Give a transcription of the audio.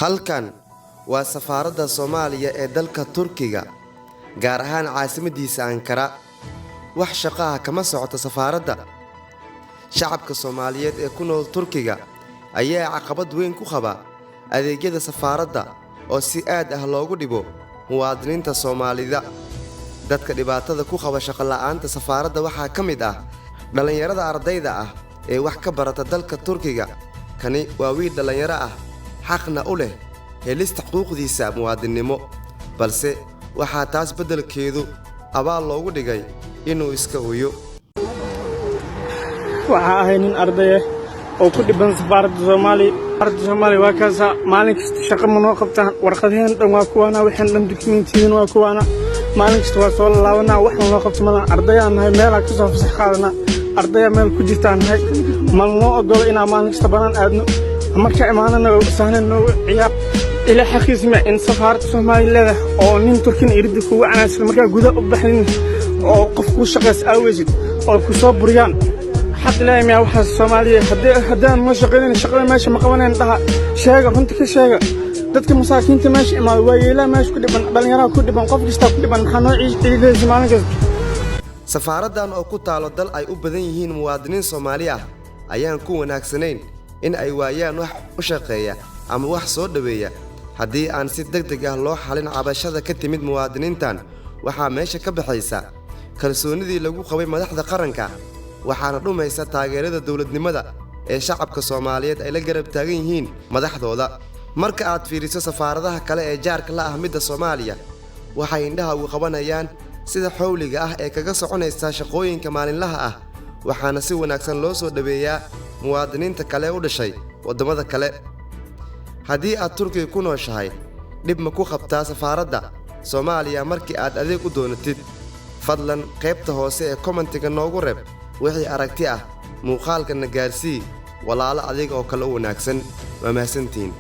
halkan waa safaaradda Soomaaliya ee dalka Turkiga gaar ahaan caasimadiisa Ankara wax shaqo ah kama socoto safaaradda shacabka Soomaaliyeed ee ku nool Turkiga ayaa caqabad weyn ku qaba adeegyada safaaradda oo si aad ah loogu dhibo muwaadiniinta Soomaalida dadka dhibaatada ku qaba shaqo la'aanta safaaradda waxaa ka mid ah dhalinyarada ardayda ah ee wax ka barata dalka Turkiga kani waa wiil dhalinyaro ah xaqna u leh helista xuquuqdiisa muwaadinimo balse waxaa taas beddelkeedu abaal loogu dhigay inuu iska huyo waxa ahay nin arday ah oo ku dhiban safaaradda Soomaaliya waa kaasa maalin kasta shaqo ma noo qabtaan warqadeen dhan waa kuwana waxaan dhan documentiyada waa kuwana maalin kasta waa soo laabanaa waxaan loo qabto malan ardayaan nahay meel ka soo fasax qaadana ardaya meel ku jirtaan nahay mal noo ogol inaan maalin kasta banaan aadno marka imaanana sahnano ciyaar ila xaqiisma in safaaradda Soomaaliya oo nin Turkiin irid ku wacnaasay marka gudaha u baxin oo qof ku shaqeys aweysid oo ku soo buriyaan حتى لا يميا واحد الصومالية هدان ما شغالين شغالين ماشي ما قوانين ده شاقة كنت كشاقة دتك مساكين تماشي ما ويلا ماشي كل بن يرى كل بن قف يستوى كل بن حنوع إلى زمان كذا سفاردان أو كتالو دل أي أبدين مواطنين صومالية أيان كون أكسنين إن أي ويان وشقية أم واحد صود بيا هدي عن ست دقيقة الله حالين عباشة كتمد مواطنين تان وحا ماشي كبحيسة كرسوني دي لقو قوي مدح قرنكا waxaana dhumaysa taageerada dawladnimada ee shacabka Soomaaliyeed ay la garab taagan yihiin madaxdooda marka aad fiiriso safaaradaha kale ee jaarka la ah midda Soomaaliya waxay indhaha ugu qabanayaan sida xawliga ah ee kaga soconaysa shaqooyinka maalinlaha ah waxaana si wanaagsan loo soo dhaweeyaa muwaadiniinta kale u dhashay wadamada kale hadii aad Turkiga ku nooshahay dib ma ku qabtaa safaaradda Soomaaliya markii aad adeeg u doonatid fadlan qaybta hoose ee commentiga noogu reeb wixii aragti ah muuqaalka na gaarsii walaalo adiga oo kale u wanaagsan waa mahadsantiin